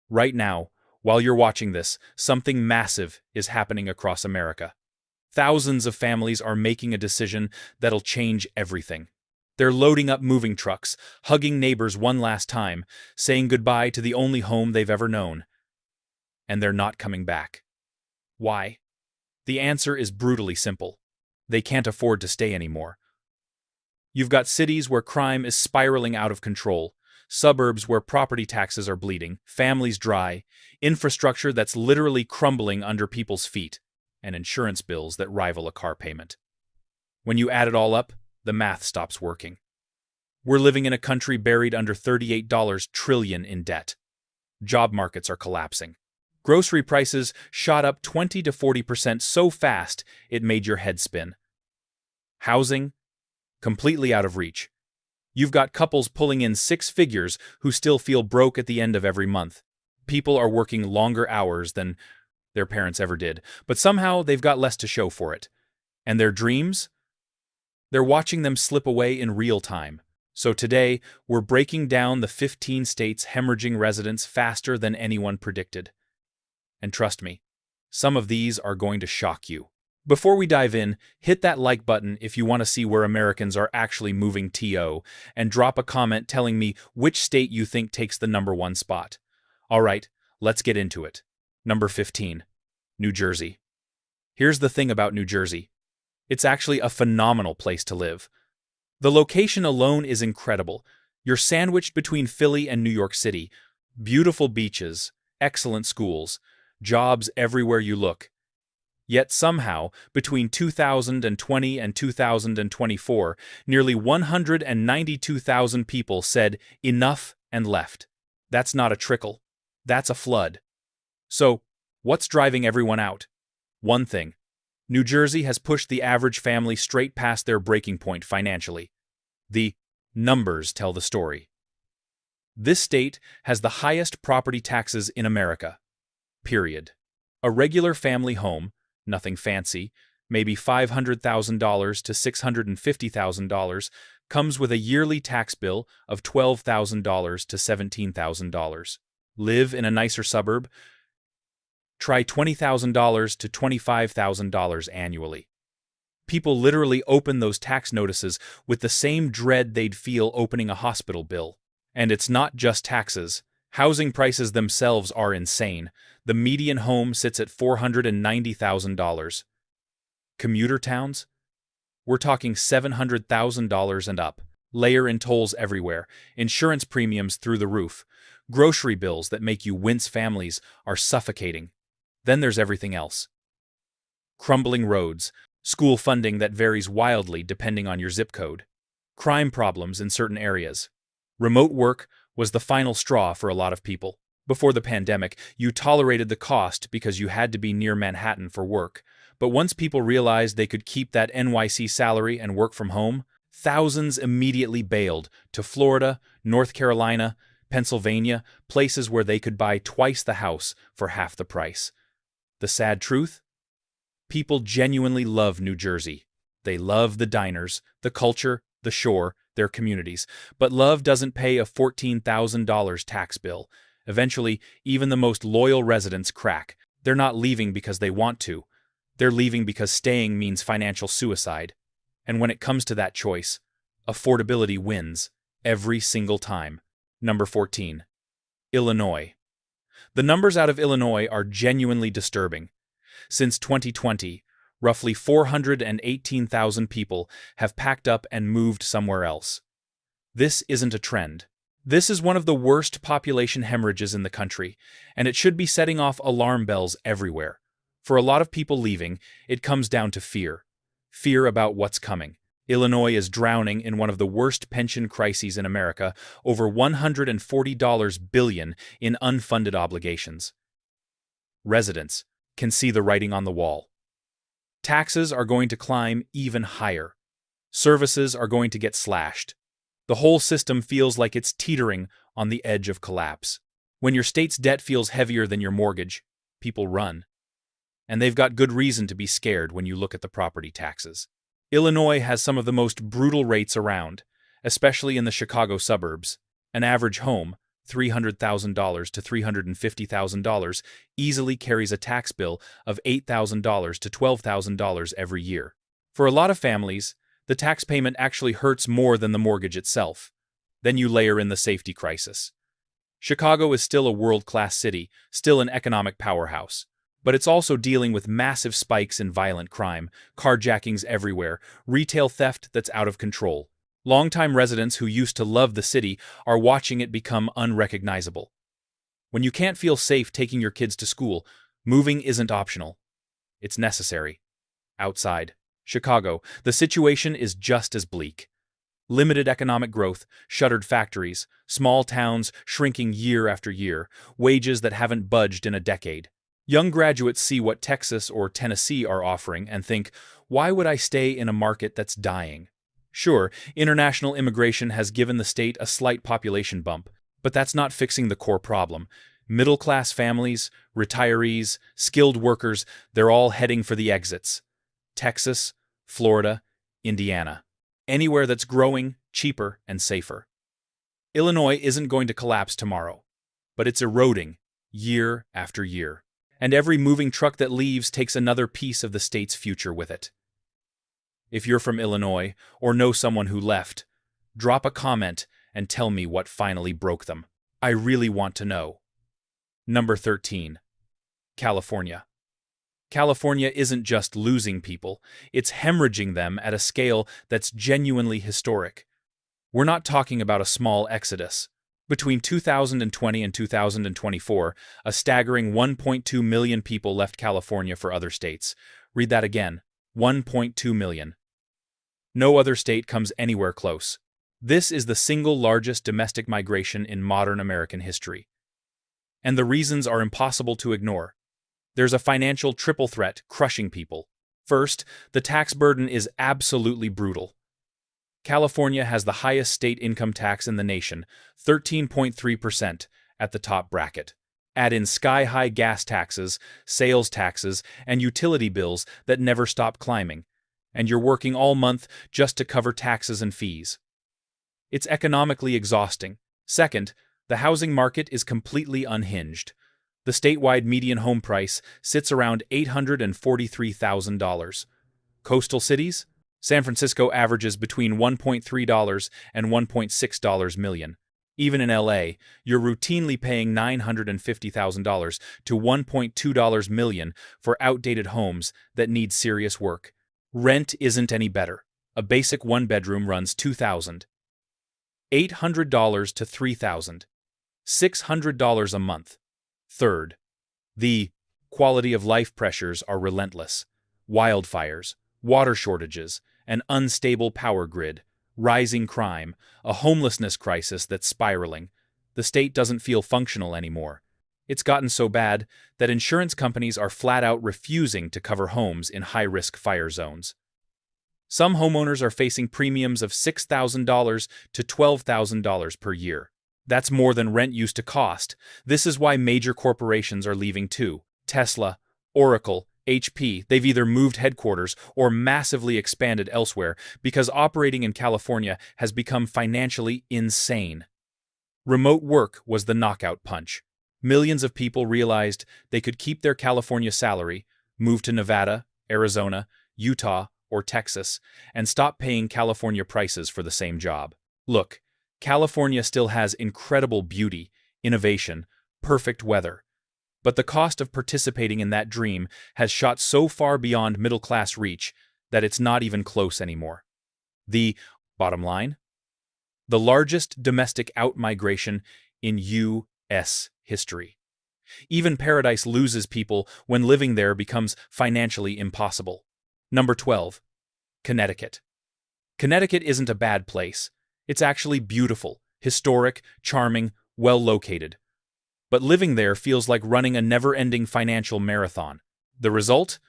Right now, while you're watching this, something massive is happening across America. Thousands of families are making a decision that'll change everything. They're loading up moving trucks, hugging neighbors one last time, saying goodbye to the only home they've ever known. And they're not coming back. Why? The answer is brutally simple. They can't afford to stay anymore. You've got cities where crime is spiraling out of control, suburbs where property taxes are bleeding, families dry, infrastructure that's literally crumbling under people's feet, and insurance bills that rival a car payment. When you add it all up, the math stops working. We're living in a country buried under $38 trillion in debt. Job markets are collapsing. Grocery prices shot up 20 to 40% so fast it made your head spin. Housing? Completely out of reach. You've got couples pulling in six figures who still feel broke at the end of every month. People are working longer hours than their parents ever did, but somehow they've got less to show for it. And their dreams? They're watching them slip away in real time. So today, we're breaking down the 15 states hemorrhaging residents faster than anyone predicted. And trust me, some of these are going to shock you. Before we dive in, hit that like button if you want to see where Americans are actually moving TO, and drop a comment telling me which state you think takes the #1 spot. All right, let's get into it. Number 15. New Jersey. Here's the thing about New Jersey. It's actually a phenomenal place to live. The location alone is incredible. You're sandwiched between Philly and New York City. Beautiful beaches, excellent schools, jobs everywhere you look. Yet somehow, between 2020 and 2024, nearly 192,000 people said enough and left. That's not a trickle. That's a flood. So, what's driving everyone out? One thing. New Jersey has pushed the average family straight past their breaking point financially. The numbers tell the story. This state has the highest property taxes in America. Period. A regular family home, nothing fancy, maybe $500,000 to $650,000, comes with a yearly tax bill of $12,000 to $17,000. Live in a nicer suburb? Try $20,000 to $25,000 annually. People literally open those tax notices with the same dread they'd feel opening a hospital bill. And it's not just taxes. Housing prices themselves are insane. The median home sits at $490,000. Commuter towns? We're talking $700,000 and up. Layer in tolls everywhere, insurance premiums through the roof, grocery bills that make you wince. Families are suffocating. Then there's everything else. Crumbling roads, school funding that varies wildly depending on your zip code, crime problems in certain areas. Remote work was the final straw for a lot of people. Before the pandemic, you tolerated the cost because you had to be near Manhattan for work. But once people realized they could keep that NYC salary and work from home, thousands immediately bailed to Florida, North Carolina, Pennsylvania, places where they could buy twice the house for half the price. The sad truth? People genuinely love New Jersey. They love the diners, the culture, the shore, their communities. But love doesn't pay a $14,000 tax bill. Eventually, even the most loyal residents crack. They're not leaving because they want to. They're leaving because staying means financial suicide. And when it comes to that choice, affordability wins every single time. Number 14. Illinois. The numbers out of Illinois are genuinely disturbing. Since 2020, roughly 418,000 people have packed up and moved somewhere else. This isn't a trend. This is one of the worst population hemorrhages in the country, and it should be setting off alarm bells everywhere. For a lot of people leaving, it comes down to fear. Fear about what's coming. Illinois is drowning in one of the worst pension crises in America, over $140 billion in unfunded obligations. Residents can see the writing on the wall. Taxes are going to climb even higher. Services are going to get slashed. The whole system feels like it's teetering on the edge of collapse. When your state's debt feels heavier than your mortgage, people run. And they've got good reason to be scared when you look at the property taxes. Illinois has some of the most brutal rates around, especially in the Chicago suburbs. An average home, $300,000 to $350,000, easily carries a tax bill of $8,000 to $12,000 every year. For a lot of families, the tax payment actually hurts more than the mortgage itself. Then you layer in the safety crisis. Chicago is still a world-class city, still an economic powerhouse. But it's also dealing with massive spikes in violent crime, carjackings everywhere, retail theft that's out of control. Longtime residents who used to love the city are watching it become unrecognizable. When you can't feel safe taking your kids to school, moving isn't optional. It's necessary. Outside Chicago, the situation is just as bleak. Limited economic growth, shuttered factories, small towns shrinking year after year, wages that haven't budged in a decade. Young graduates see what Texas or Tennessee are offering and think, why would I stay in a market that's dying? Sure, international immigration has given the state a slight population bump, but that's not fixing the core problem. Middle-class families, retirees, skilled workers, they're all heading for the exits. Texas, Florida, Indiana. Anywhere that's growing, cheaper, and safer. Illinois isn't going to collapse tomorrow, but it's eroding year after year. And every moving truck that leaves takes another piece of the state's future with it. If you're from Illinois or know someone who left, drop a comment and tell me what finally broke them. I really want to know. Number 13. California. California isn't just losing people, it's hemorrhaging them at a scale that's genuinely historic. We're not talking about a small exodus. Between 2020 and 2024, a staggering 1.2 million people left California for other states. Read that again, 1.2 million. No other state comes anywhere close. This is the single largest domestic migration in modern American history. And the reasons are impossible to ignore. There's a financial triple threat crushing people. First, the tax burden is absolutely brutal. California has the highest state income tax in the nation, 13.3% at the top bracket. Add in sky-high gas taxes, sales taxes, and utility bills that never stop climbing, and you're working all month just to cover taxes and fees. It's economically exhausting. Second, the housing market is completely unhinged. The statewide median home price sits around $843,000. Coastal cities? San Francisco averages between $1.3 and $1.6 million. Even in LA, you're routinely paying $950,000 to $1.2 million for outdated homes that need serious work. Rent isn't any better. A basic one-bedroom runs $2,800 to $3,600 a month. Third, the quality of life pressures are relentless. Wildfires, water shortages, an unstable power grid, rising crime, a homelessness crisis that's spiraling. The state doesn't feel functional anymore. It's gotten so bad that insurance companies are flat out refusing to cover homes in high-risk fire zones. Some homeowners are facing premiums of $6,000 to $12,000 per year. That's more than rent used to cost. This is why major corporations are leaving too. Tesla, Oracle, HP, they've either moved headquarters or massively expanded elsewhere because operating in California has become financially insane. Remote work was the knockout punch. Millions of people realized they could keep their California salary, move to Nevada, Arizona, Utah, or Texas, and stop paying California prices for the same job. Look, California still has incredible beauty, innovation, perfect weather. But the cost of participating in that dream has shot so far beyond middle-class reach that it's not even close anymore. The bottom line? The largest domestic out-migration in U.S. history. Even paradise loses people when living there becomes financially impossible. Number 12. Connecticut. Connecticut isn't a bad place. It's actually beautiful, historic, charming, well-located. But living there feels like running a never-ending financial marathon. The result?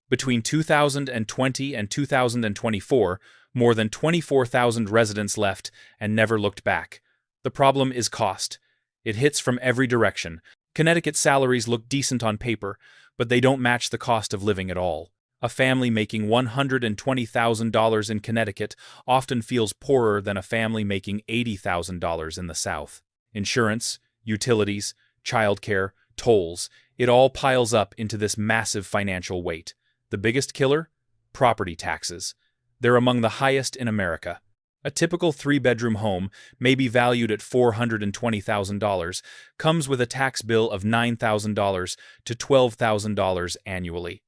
Between 2020 and 2024, more than 24,000 residents left and never looked back. The problem is cost. It hits from every direction. Connecticut salaries look decent on paper, but they don't match the cost of living at all. A family making $120,000 in Connecticut often feels poorer than a family making $80,000 in the South. Insurance, utilities, childcare, tolls. It all piles up into this massive financial weight. The biggest killer? Property taxes. They're among the highest in America. A typical three-bedroom home, maybe valued at $420,000, comes with a tax bill of $9,000 to $12,000 annually.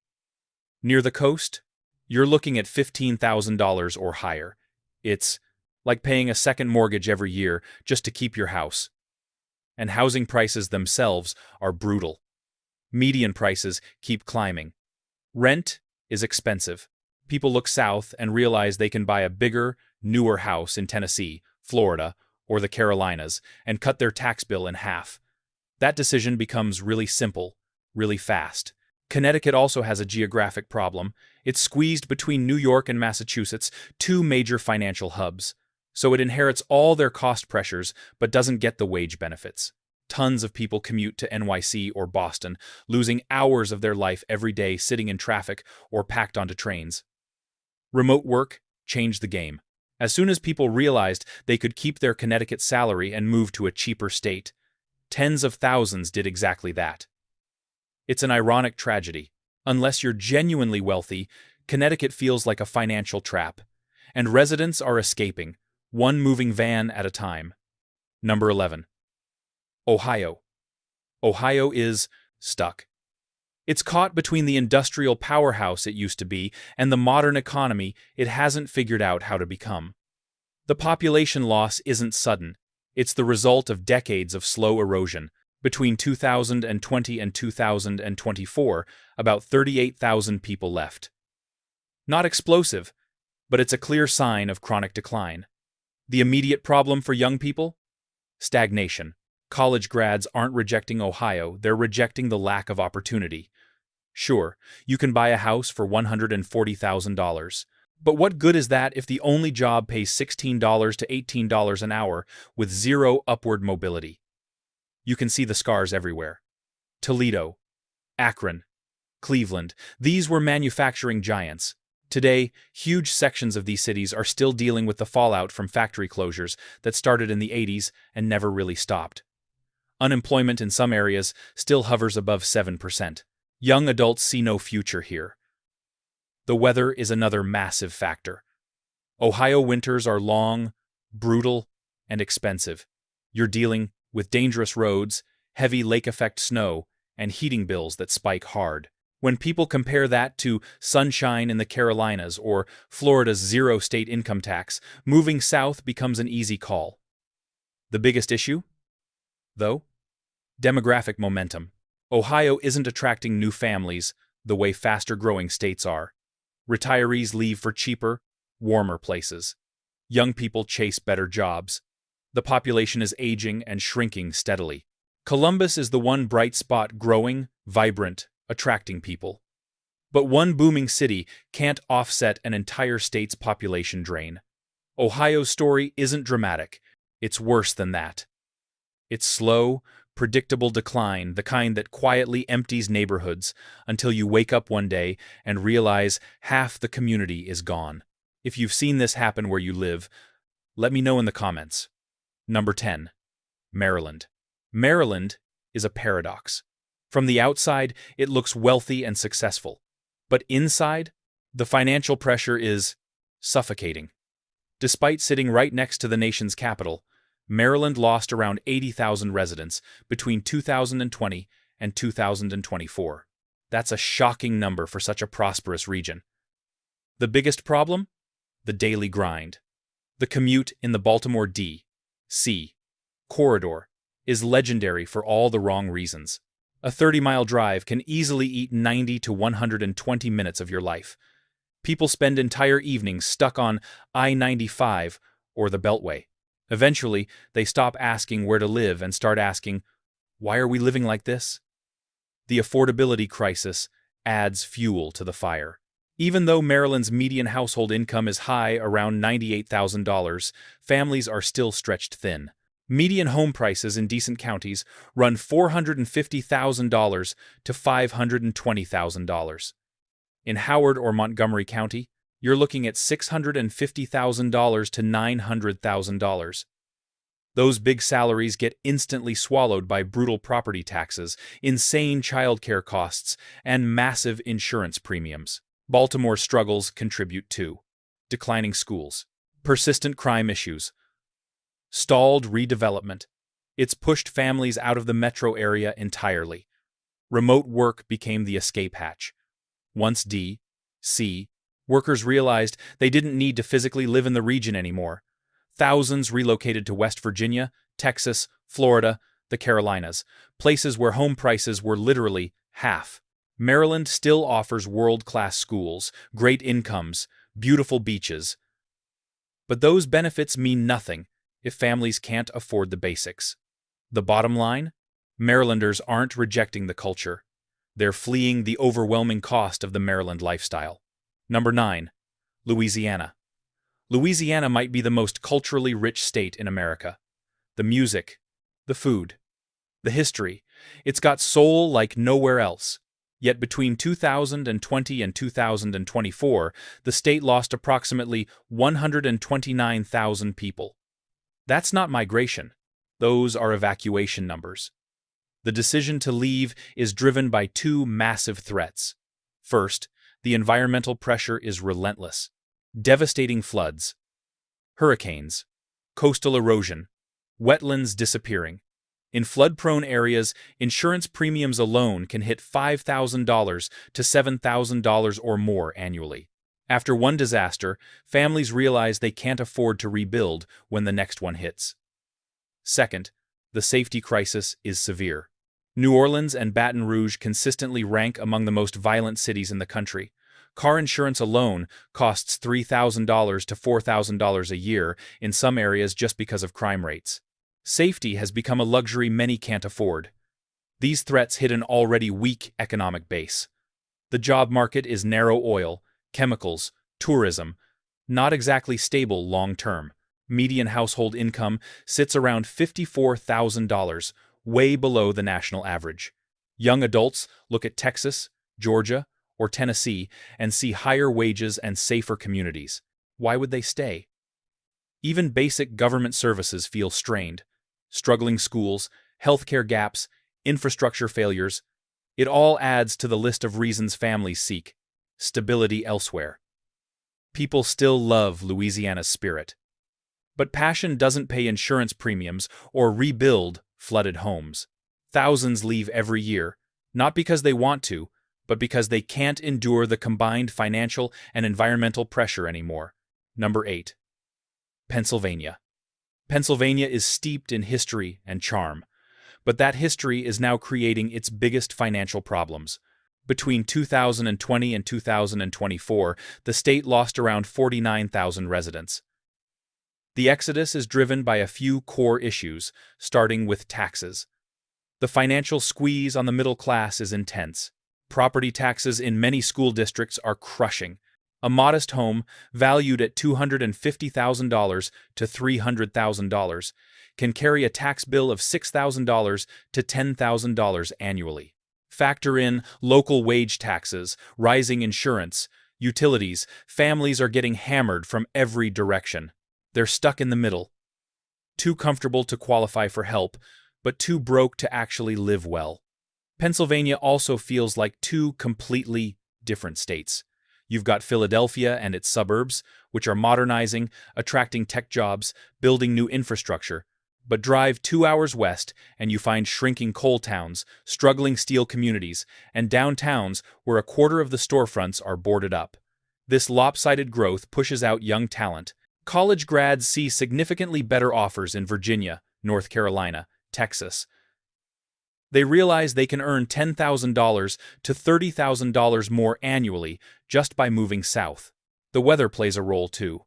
Near the coast, you're looking at $15,000 or higher. It's like paying a second mortgage every year just to keep your house. And housing prices themselves are brutal. Median prices keep climbing. Rent is expensive. People look south and realize they can buy a bigger, newer house in Tennessee, Florida, or the Carolinas and cut their tax bill in half. That decision becomes really simple, really fast. Connecticut also has a geographic problem. It's squeezed between New York and Massachusetts, two major financial hubs. So it inherits all their cost pressures but doesn't get the wage benefits. Tons of people commute to NYC or Boston, losing hours of their life every day sitting in traffic or packed onto trains. Remote work changed the game. As soon as people realized they could keep their Connecticut salary and move to a cheaper state, tens of thousands did exactly that. It's an ironic tragedy. Unless you're genuinely wealthy, Connecticut feels like a financial trap, and residents are escaping, one moving van at a time. Number 11. Ohio. Ohio is stuck. It's caught between the industrial powerhouse it used to be and the modern economy it hasn't figured out how to become. The population loss isn't sudden. It's the result of decades of slow erosion. Between 2020 and 2024, about 38,000 people left. Not explosive, but it's a clear sign of chronic decline. The immediate problem for young people? Stagnation. College grads aren't rejecting Ohio, they're rejecting the lack of opportunity. Sure, you can buy a house for $140,000. But what good is that if the only job pays $16 to $18 an hour with zero upward mobility? You can see the scars everywhere. Toledo, Akron, Cleveland, these were manufacturing giants. Today, huge sections of these cities are still dealing with the fallout from factory closures that started in the 80s and never really stopped. Unemployment in some areas still hovers above 7%. Young adults see no future here. The weather is another massive factor. Ohio winters are long, brutal, and expensive. You're dealing with dangerous roads, heavy lake-effect snow, and heating bills that spike hard. When people compare that to sunshine in the Carolinas or Florida's zero state income tax, moving south becomes an easy call. The biggest issue, though? Demographic momentum. Ohio isn't attracting new families the way faster-growing states are. Retirees leave for cheaper, warmer places. Young people chase better jobs. The population is aging and shrinking steadily. Columbus is the one bright spot, growing, vibrant, attracting people. But one booming city can't offset an entire state's population drain. Ohio's story isn't dramatic. It's worse than that. It's slow, predictable decline, the kind that quietly empties neighborhoods until you wake up one day and realize half the community is gone. If you've seen this happen where you live, let me know in the comments. Number 10. Maryland. Maryland is a paradox. From the outside, it looks wealthy and successful. But inside, the financial pressure is suffocating. Despite sitting right next to the nation's capital, Maryland lost around 80,000 residents between 2020 and 2024. That's a shocking number for such a prosperous region. The biggest problem? The daily grind. The commute in the Baltimore D.C. corridor is legendary for all the wrong reasons. A 30-mile drive can easily eat 90 to 120 minutes of your life. People spend entire evenings stuck on I-95 or the Beltway. Eventually, they stop asking where to live and start asking, why are we living like this? The affordability crisis adds fuel to the fire. Even though Maryland's median household income is high, around $98,000, families are still stretched thin. Median home prices in decent counties run $450,000 to $520,000. In Howard or Montgomery County, you're looking at $650,000 to $900,000. Those big salaries get instantly swallowed by brutal property taxes, insane childcare costs, and massive insurance premiums. Baltimore's struggles contribute too. Declining schools, persistent crime issues, stalled redevelopment. It's pushed families out of the metro area entirely. Remote work became the escape hatch. Once D.C. workers realized they didn't need to physically live in the region anymore. Thousands relocated to West Virginia, Texas, Florida, the Carolinas, places where home prices were literally half. Maryland still offers world-class schools, great incomes, beautiful beaches. But those benefits mean nothing if families can't afford the basics. The bottom line? Marylanders aren't rejecting the culture. They're fleeing the overwhelming cost of the Maryland lifestyle. Number 9. Louisiana. Louisiana might be the most culturally rich state in America. The music, the food, the history. It's got soul like nowhere else. Yet between 2020 and 2024, the state lost approximately 129,000 people. That's not migration. Those are evacuation numbers. The decision to leave is driven by two massive threats. First, the environmental pressure is relentless. Devastating floods, hurricanes, coastal erosion, wetlands disappearing. In flood-prone areas, insurance premiums alone can hit $5,000 to $7,000 or more annually. After one disaster, families realize they can't afford to rebuild when the next one hits. Second, the safety crisis is severe. New Orleans and Baton Rouge consistently rank among the most violent cities in the country. Car insurance alone costs $3,000 to $4,000 a year in some areas just because of crime rates. Safety has become a luxury many can't afford. These threats hit an already weak economic base. The job market is narrow oil, chemicals, tourism, not exactly stable long-term. Median household income sits around $54,000, way below the national average. Young adults look at Texas, Georgia, or Tennessee and see higher wages and safer communities. Why would they stay? Even basic government services feel strained. Struggling schools, healthcare gaps, infrastructure failures. It all adds to the list of reasons families seek stability elsewhere. People still love Louisiana's spirit. But passion doesn't pay insurance premiums or rebuild flooded homes. Thousands leave every year, not because they want to, but because they can't endure the combined financial and environmental pressure anymore. Number 8. Pennsylvania. Pennsylvania is steeped in history and charm, but that history is now creating its biggest financial problems. Between 2020 and 2024, the state lost around 49,000 residents. The exodus is driven by a few core issues, starting with taxes. The financial squeeze on the middle class is intense. Property taxes in many school districts are crushing. A modest home, valued at $250,000 to $300,000, can carry a tax bill of $6,000 to $10,000 annually. Factor in local wage taxes, rising insurance, utilities. Families are getting hammered from every direction. They're stuck in the middle. Too comfortable to qualify for help, but too broke to actually live well. Pennsylvania also feels like two completely different states. You've got Philadelphia and its suburbs, which are modernizing, attracting tech jobs, building new infrastructure. But drive 2 hours west and you find shrinking coal towns, struggling steel communities, and downtowns where a quarter of the storefronts are boarded up. This lopsided growth pushes out young talent. College grads see significantly better offers in Virginia, North Carolina, Texas. They realize they can earn $10,000 to $30,000 more annually just by moving south. The weather plays a role too.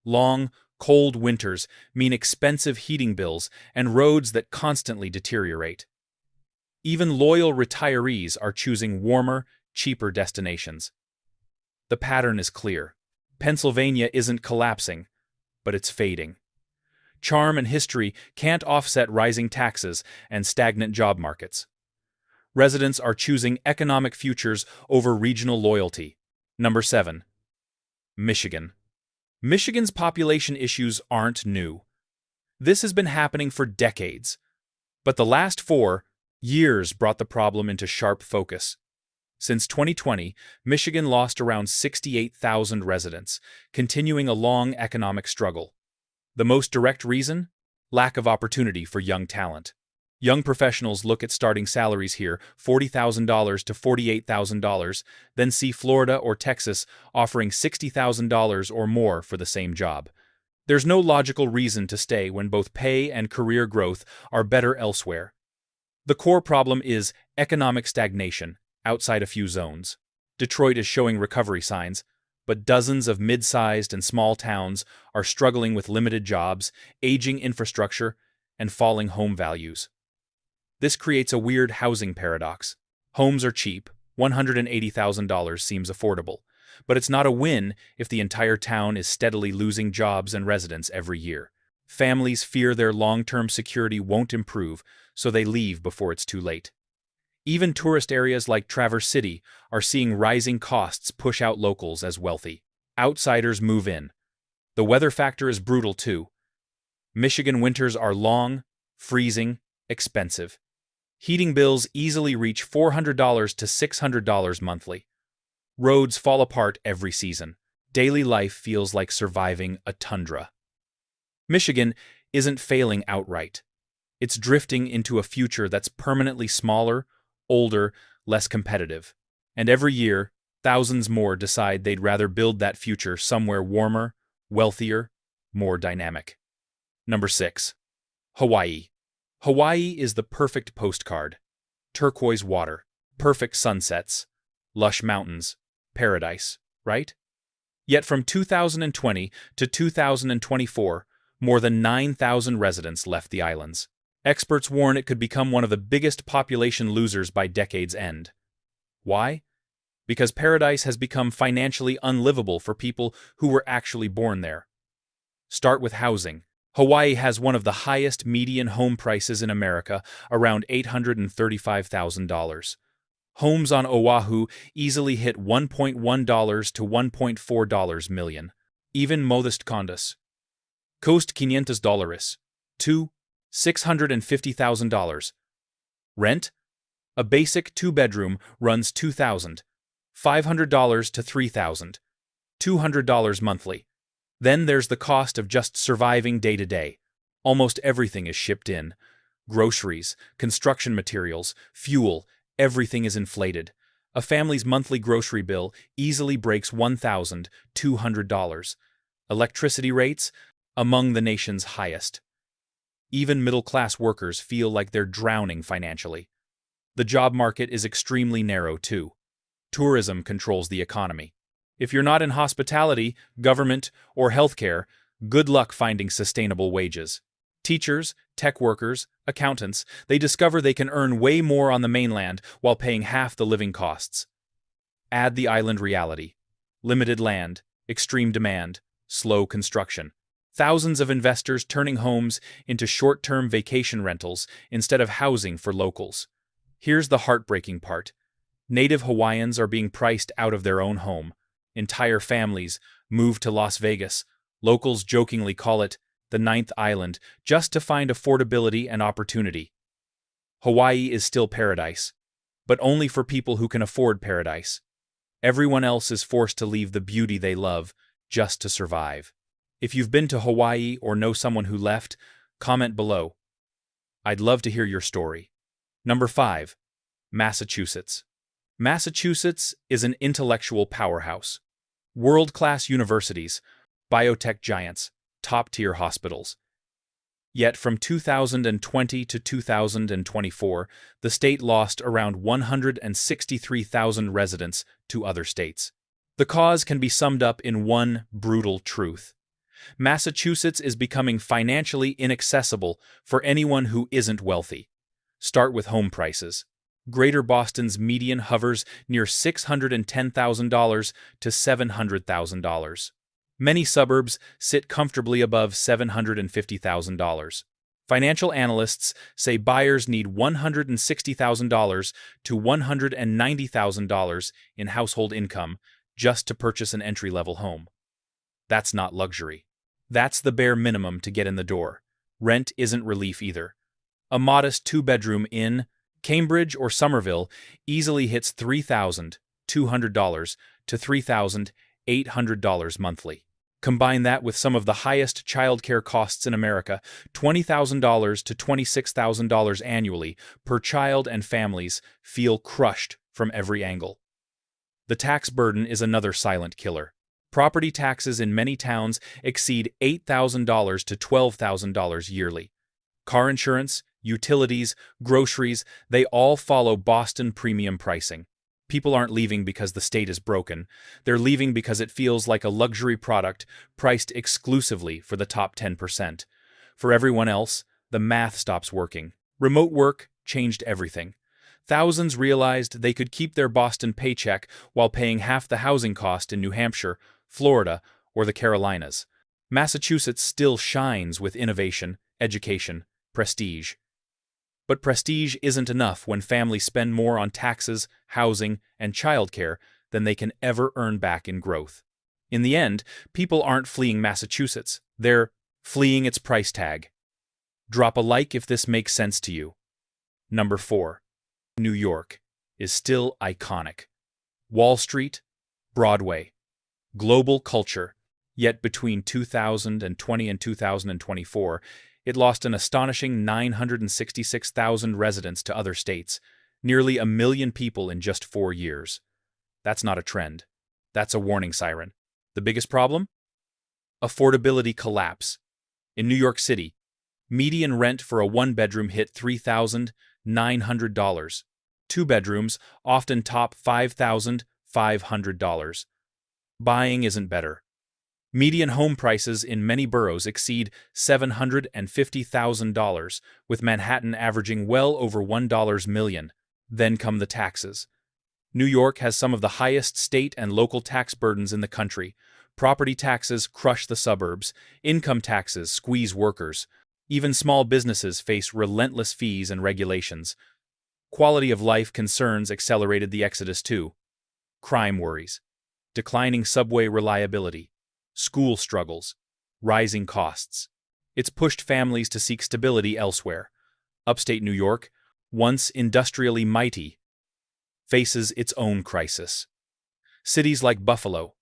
Long, cold winters mean expensive heating bills and roads that constantly deteriorate. Even loyal retirees are choosing warmer, cheaper destinations. The pattern is clear. Pennsylvania isn't collapsing, but it's fading. Charm and history can't offset rising taxes and stagnant job markets. Residents are choosing economic futures over regional loyalty. Number 7. Michigan. Michigan's population issues aren't new. This has been happening for decades, but the last 4 years brought the problem into sharp focus. Since 2020, Michigan lost around 68,000 residents, continuing a long economic struggle. The most direct reason? Lack of opportunity for young talent. Young professionals look at starting salaries here, $40,000 to $48,000, then see Florida or Texas offering $60,000 or more for the same job. There's no logical reason to stay when both pay and career growth are better elsewhere. The core problem is economic stagnation outside a few zones. Detroit is showing recovery signs, but dozens of mid-sized and small towns are struggling with limited jobs, aging infrastructure, and falling home values. This creates a weird housing paradox. Homes are cheap, $180,000 seems affordable, but it's not a win if the entire town is steadily losing jobs and residents every year. Families fear their long-term security won't improve, so they leave before it's too late. Even tourist areas like Traverse City are seeing rising costs push out locals as wealthy. Outsiders move in. The weather factor is brutal too. Michigan winters are long, freezing, expensive. Heating bills easily reach $400 to $600 monthly. Roads fall apart every season. Daily life feels like surviving a tundra. Michigan isn't failing outright. It's drifting into a future that's permanently smaller, older, less competitive. And every year, thousands more decide they'd rather build that future somewhere warmer, wealthier, more dynamic. Number 6. Hawaii. Hawaii is the perfect postcard. Turquoise water, perfect sunsets, lush mountains, paradise, right? Yet from 2020 to 2024, more than 9,000 residents left the islands. Experts warn it could become one of the biggest population losers by decade's end. Why? Because paradise has become financially unlivable for people who were actually born there. Start with housing. Hawaii has one of the highest median home prices in America, around $835,000. Homes on Oahu easily hit $1.1 to $1.4 million. Even modest condos. Cost $500, to $650,000. Rent? A basic 2-bedroom runs $2,500 to $3,200 monthly. Then there's the cost of just surviving day to day. Almost everything is shipped in. Groceries, construction materials, fuel, everything is inflated. A family's monthly grocery bill easily breaks $1,200. Electricity rates? Among the nation's highest. Even middle-class workers feel like they're drowning financially. The job market is extremely narrow, too. Tourism controls the economy. If you're not in hospitality, government, or healthcare, good luck finding sustainable wages. Teachers, tech workers, accountants, they discover they can earn way more on the mainland while paying half the living costs. Add the island reality. Limited land, extreme demand, slow construction. Thousands of investors turning homes into short-term vacation rentals instead of housing for locals. Here's the heartbreaking part. Native Hawaiians are being priced out of their own home. Entire families move to Las Vegas. Locals jokingly call it the ninth island just to find affordability and opportunity. Hawaii is still paradise, but only for people who can afford paradise. Everyone else is forced to leave the beauty they love just to survive. If you've been to Hawaii or know someone who left, comment below. I'd love to hear your story. Number 5. Massachusetts. Massachusetts is an intellectual powerhouse. World-class universities, biotech giants, top-tier hospitals. Yet from 2020 to 2024, the state lost around 163,000 residents to other states. The cause can be summed up in one brutal truth. Massachusetts is becoming financially inaccessible for anyone who isn't wealthy. Start with home prices. Greater Boston's median hovers near $610,000 to $700,000. Many suburbs sit comfortably above $750,000. Financial analysts say buyers need $160,000 to $190,000 in household income just to purchase an entry-level home. That's not luxury. That's the bare minimum to get in the door. Rent isn't relief either. A modest two-bedroom in Cambridge or Somerville easily hits $3,200 to $3,800 monthly. Combine that with some of the highest childcare costs in America, $20,000 to $26,000 annually per child, and families feel crushed from every angle. The tax burden is another silent killer. Property taxes in many towns exceed $8,000 to $12,000 yearly. Car insurance, utilities, groceries, they all follow Boston premium pricing. People aren't leaving because the state is broken. They're leaving because it feels like a luxury product priced exclusively for the top 10%. For everyone else, the math stops working. Remote work changed everything. Thousands realized they could keep their Boston paycheck while paying half the housing cost in New Hampshire, Florida, or the Carolinas. Massachusetts still shines with innovation, education, prestige. But prestige isn't enough when families spend more on taxes, housing, and childcare than they can ever earn back in growth. In the end, people aren't fleeing Massachusetts, they're fleeing its price tag. Drop a like if this makes sense to you. Number 4. New York is still iconic. Wall Street, Broadway, global culture, yet between 2020 and 2024, it lost an astonishing 966,000 residents to other states, nearly 1 million people in just 4 years. That's not a trend. That's a warning siren. The biggest problem? Affordability collapse. In New York City, median rent for a one-bedroom hit $3,900. Two bedrooms often top $5,500. Buying isn't better. Median home prices in many boroughs exceed $750,000, with Manhattan averaging well over $1 million. Then come the taxes. New York has some of the highest state and local tax burdens in the country. Property taxes crush the suburbs. Income taxes squeeze workers. Even small businesses face relentless fees and regulations. Quality of life concerns accelerated the exodus too. Crime worries. Declining subway reliability. School struggles, rising costs. It's pushed families to seek stability elsewhere. Upstate New York, once industrially mighty, faces its own crisis. Cities like Buffalo,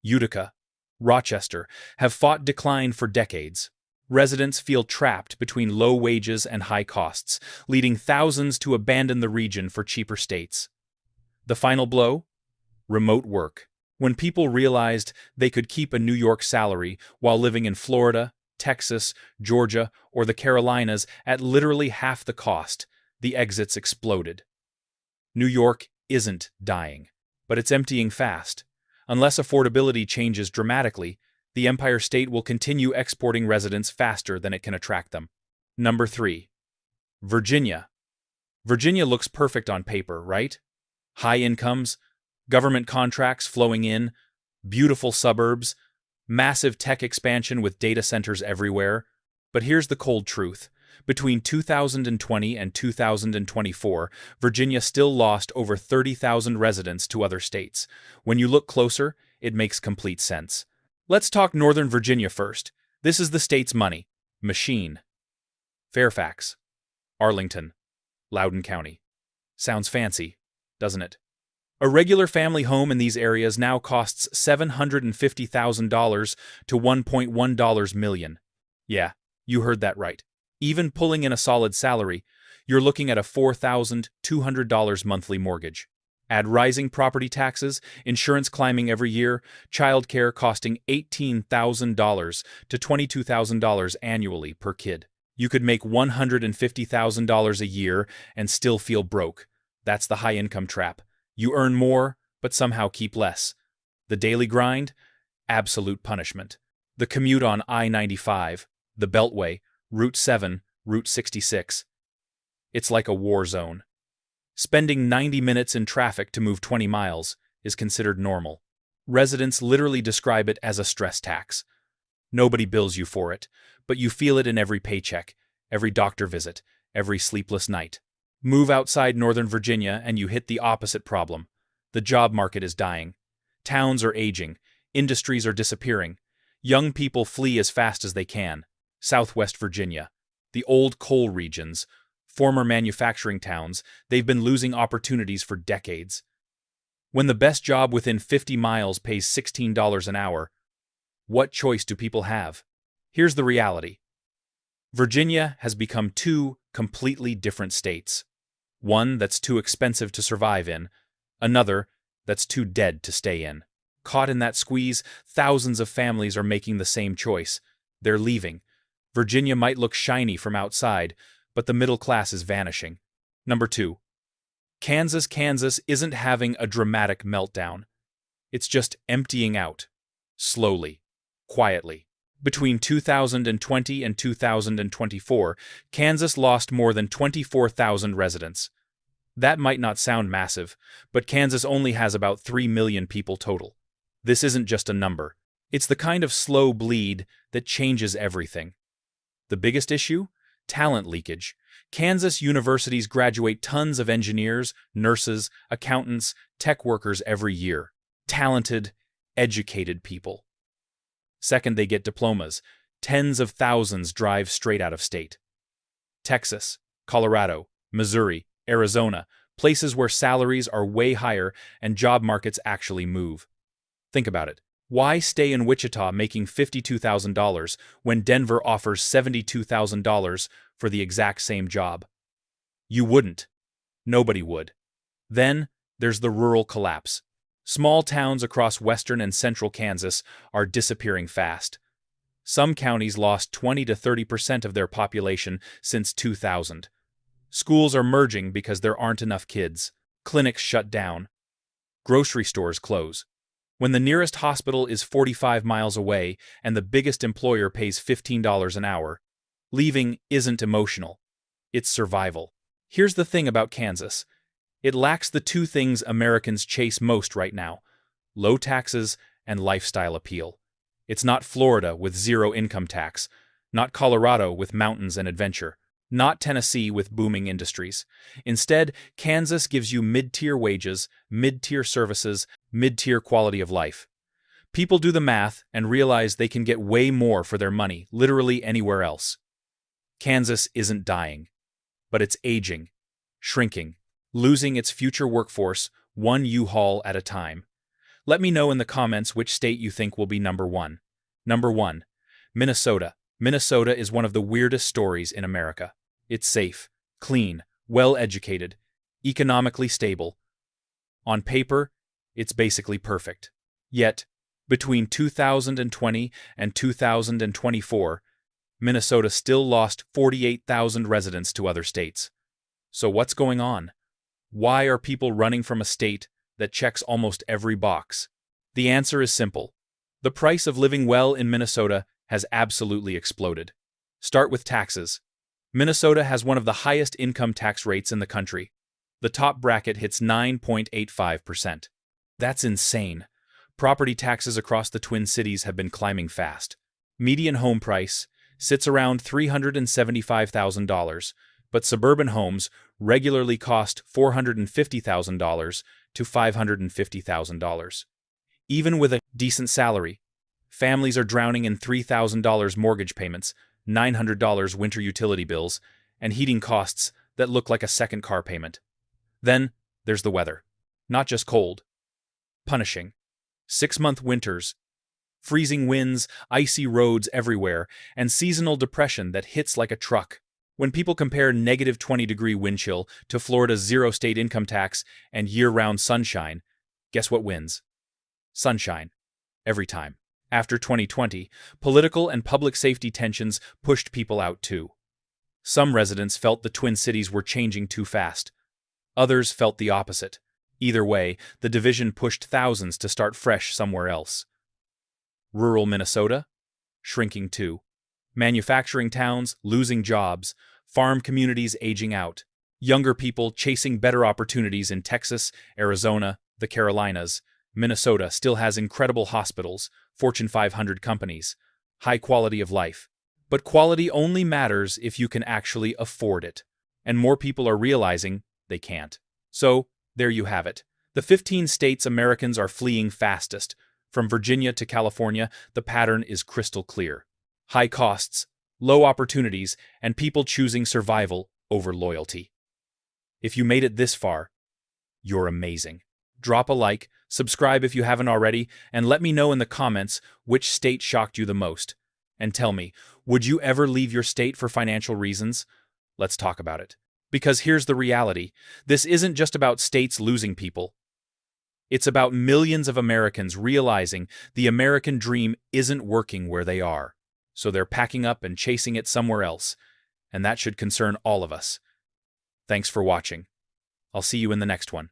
Utica, Rochester have fought decline for decades. Residents feel trapped between low wages and high costs, leading thousands to abandon the region for cheaper states. The final blow? Remote work. When people realized they could keep a New York salary while living in Florida, Texas, Georgia, or the Carolinas at literally half the cost, the exits exploded. New York isn't dying, but it's emptying fast. Unless affordability changes dramatically, the Empire State will continue exporting residents faster than it can attract them. Number 3. Virginia. Virginia looks perfect on paper, right? High incomes, government contracts flowing in, beautiful suburbs, massive tech expansion with data centers everywhere. But here's the cold truth. Between 2020 and 2024, Virginia still lost over 30,000 residents to other states. When you look closer, it makes complete sense. Let's talk Northern Virginia first. This is the state's money machine. Fairfax, Arlington, Loudoun County. Sounds fancy, doesn't it? A regular family home in these areas now costs $750,000 to $1.1 million. Yeah, you heard that right. Even pulling in a solid salary, you're looking at a $4,200 monthly mortgage. Add rising property taxes, insurance climbing every year, childcare costing $18,000 to $22,000 annually per kid. You could make $150,000 a year and still feel broke. That's the high-income trap. You earn more, but somehow keep less. The daily grind? Absolute punishment. The commute on I-95, the Beltway, Route 7, Route 66. It's like a war zone. Spending 90 minutes in traffic to move 20 miles is considered normal. Residents literally describe it as a stress tax. Nobody bills you for it, but you feel it in every paycheck, every doctor visit, every sleepless night. Move outside Northern Virginia and you hit the opposite problem. The job market is dying. Towns are aging. Industries are disappearing. Young people flee as fast as they can. Southwest Virginia, The old coal regions, former manufacturing towns, they've been losing opportunities for decades. When the best job within 50 miles pays $16 an hour, what choice do people have? Here's the reality. Virginia has become two completely different states. One that's too expensive to survive in, another that's too dead to stay in. Caught in that squeeze, thousands of families are making the same choice. They're leaving. Virginia might look shiny from outside, but the middle class is vanishing. Number 2. Kansas isn't having a dramatic meltdown. It's just emptying out. Slowly. Quietly. Between 2020 and 2024, Kansas lost more than 24,000 residents. That might not sound massive, but Kansas only has about 3 million people total. This isn't just a number. It's the kind of slow bleed that changes everything. The biggest issue? Talent leakage. Kansas universities graduate tons of engineers, nurses, accountants, tech workers every year. Talented, educated people. Second, they get diplomas. Tens of thousands drive straight out of state. Texas, Colorado, Missouri, Arizona, places where salaries are way higher and job markets actually move. Think about it. Why stay in Wichita making $52,000 when Denver offers $72,000 for the exact same job? You wouldn't. Nobody would. Then, there's the rural collapse. Small towns across western and central Kansas are disappearing fast. Some counties lost 20 to 30% of their population since 2000. Schools are merging because there aren't enough kids. Clinics shut down. Grocery stores close. When the nearest hospital is 45 miles away and the biggest employer pays $15 an hour, leaving isn't emotional. It's survival. Here's the thing about Kansas. It lacks the two things Americans chase most right now: low taxes and lifestyle appeal. It's not Florida with zero income tax, not Colorado with mountains and adventure, not Tennessee with booming industries. Instead, Kansas gives you mid-tier wages, mid-tier services, mid-tier quality of life. People do the math and realize they can get way more for their money literally anywhere else. Kansas isn't dying, but it's aging, shrinking, losing its future workforce one U-Haul at a time. Let me know in the comments which state you think will be number 1. Number 1. Minnesota. Minnesota is one of the weirdest stories in America. It's safe, clean, well-educated, economically stable. On paper, it's basically perfect. Yet, between 2020 and 2024, Minnesota still lost 48,000 residents to other states. So what's going on? Why are people running from a state that checks almost every box? The answer is simple. The price of living well in Minnesota has absolutely exploded. Start with taxes. Minnesota has one of the highest income tax rates in the country. The top bracket hits 9.85%. That's insane. Property taxes across the Twin Cities have been climbing fast. Median home price sits around $375,000, but suburban homes regularly cost $450,000 to $550,000. Even with a decent salary, families are drowning in $3,000 mortgage payments, $900 winter utility bills, and heating costs that look like a second car payment. Then, there's the weather. Not just cold. Punishing. 6-month winters, freezing winds, icy roads everywhere, and seasonal depression that hits like a truck. When people compare negative 20-degree wind chill to Florida's zero state income tax and year-round sunshine, guess what wins? Sunshine. Every time. After 2020, political and public safety tensions pushed people out too. Some residents felt the Twin Cities were changing too fast. Others felt the opposite. Either way, the division pushed thousands to start fresh somewhere else. Rural Minnesota? Shrinking too. Manufacturing towns losing jobs, farm communities aging out, younger people chasing better opportunities in Texas, Arizona, the Carolinas. Minnesota still has incredible hospitals, Fortune 500 companies, high quality of life. But quality only matters if you can actually afford it. And more people are realizing they can't. So, there you have it. The 15 states Americans are fleeing fastest. From Virginia to California, the pattern is crystal clear. High costs, low opportunities, and people choosing survival over loyalty. If you made it this far, you're amazing. Drop a like, subscribe if you haven't already, and let me know in the comments which state shocked you the most. And tell me, would you ever leave your state for financial reasons? Let's talk about it. Because here's the reality. This isn't just about states losing people. It's about millions of Americans realizing the American dream isn't working where they are. So they're packing up and chasing it somewhere else. And that should concern all of us. Thanks for watching. I'll see you in the next one.